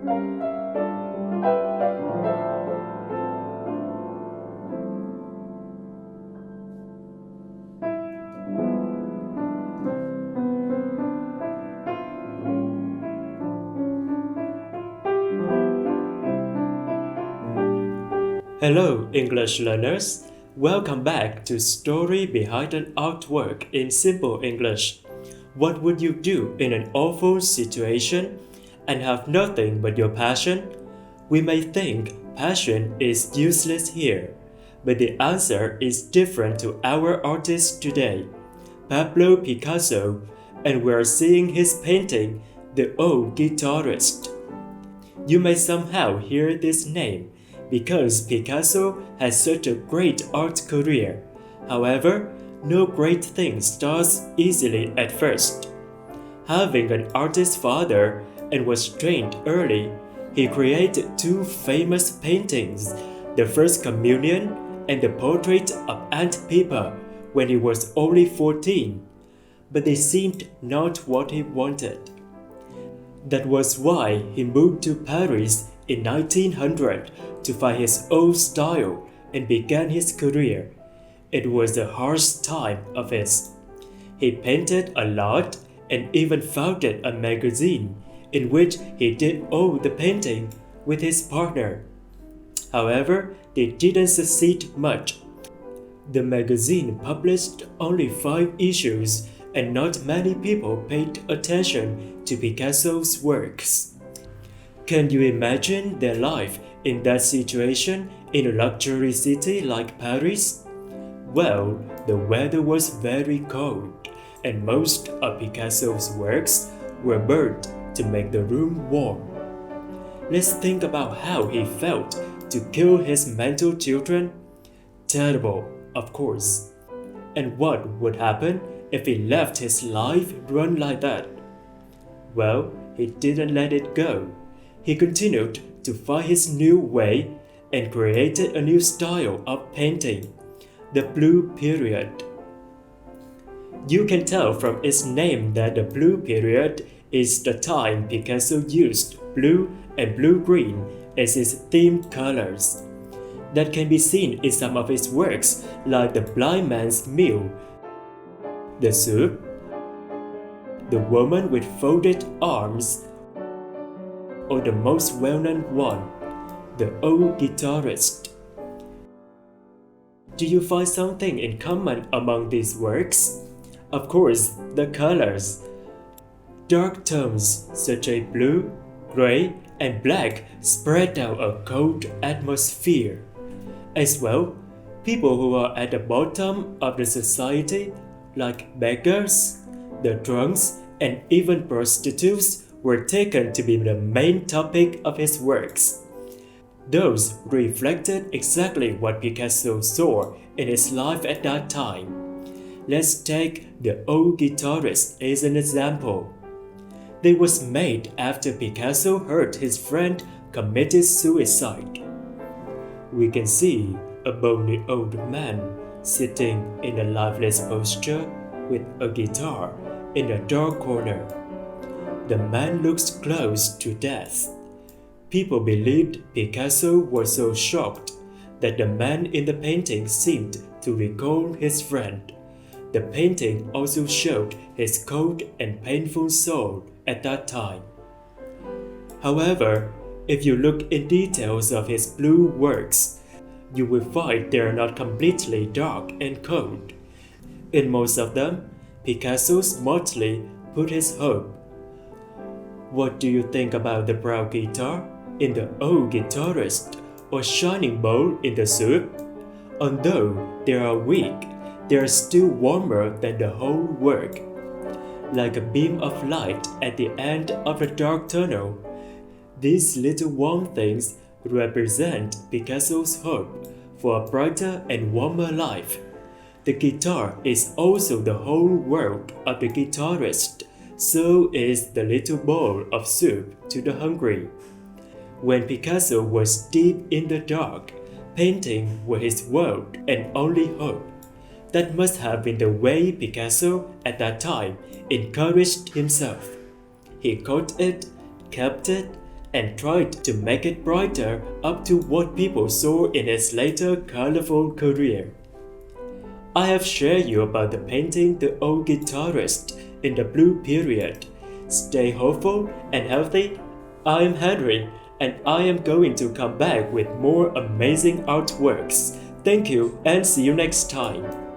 Hello, English learners. Welcome back to Story Behind an Artwork in Simple English. What would you do in an awful situation and have nothing but your passion? We may think passion is useless here, but the answer is different to our artist today, Pablo Picasso, and we're seeing his painting, The Old Guitarist. You may somehow hear this name because Picasso has such a great art career. However, no great thing starts easily at first. Having an artist father and was trained early, he created two famous paintings, the First Communion and the portrait of Aunt Pippa when he was only 14, but they seemed not what he wanted. That was why he moved to Paris in 1900 to find his own style and began his career. It was a harsh time of his. He painted a lot and even founded a magazine in which he did all the painting with his partner. However, they didn't succeed much. The magazine published only 5 issues and not many people paid attention to Picasso's works. Can you imagine their life in that situation in a luxury city like Paris? Well, the weather was very cold, and most of Picasso's works were burnt to make the room warm. Let's think about how he felt to kill his mental children. Terrible, of course. And what would happen if he left his life run like that? Well, he didn't let it go. He continued to find his new way and created a new style of painting, the Blue Period. You can tell from its name that the Blue Period is the time Picasso used blue and blue-green as his theme colors. That can be seen in some of his works like The Blind Man's Meal, The Soup, The Woman with Folded Arms, or the most well-known one, The Old Guitarist. Do you find something in common among these works? Of course, the colors. Dark tones such as blue, gray, and black spread out a cold atmosphere. As well, people who are at the bottom of the society, like beggars, the drunks, and even prostitutes, were taken to be the main topic of his works. Those reflected exactly what Picasso saw in his life at that time. Let's take The Old Guitarist as an example. They was made after Picasso heard his friend committed suicide. We can see a bony old man sitting in a lifeless posture with a guitar in a dark corner. The man looks close to death. People believed Picasso was so shocked that the man in the painting seemed to recall his friend. The painting also showed his cold and painful soul at that time. However, if you look in details of his blue works, you will find they are not completely dark and cold. In most of them, Picasso smartly put his hope. What do you think about the brown guitar in The Old Guitarist or shining bowl in The Soup? Although they are weak, they are still warmer than the whole work. Like a beam of light at the end of a dark tunnel, these little warm things represent Picasso's hope for a brighter and warmer life. The guitar is also the whole world of the guitarist. So is the little bowl of soup to the hungry. When Picasso was deep in the dark, painting was his world and only hope. That must have been the way Picasso at that time encouraged himself. He caught it, kept it, and tried to make it brighter up to what people saw in its later colorful career. I have shared you about the painting The Old Guitarist in the Blue Period. Stay hopeful and healthy. I am Henry, and I am going to come back with more amazing artworks. Thank you and see you next time.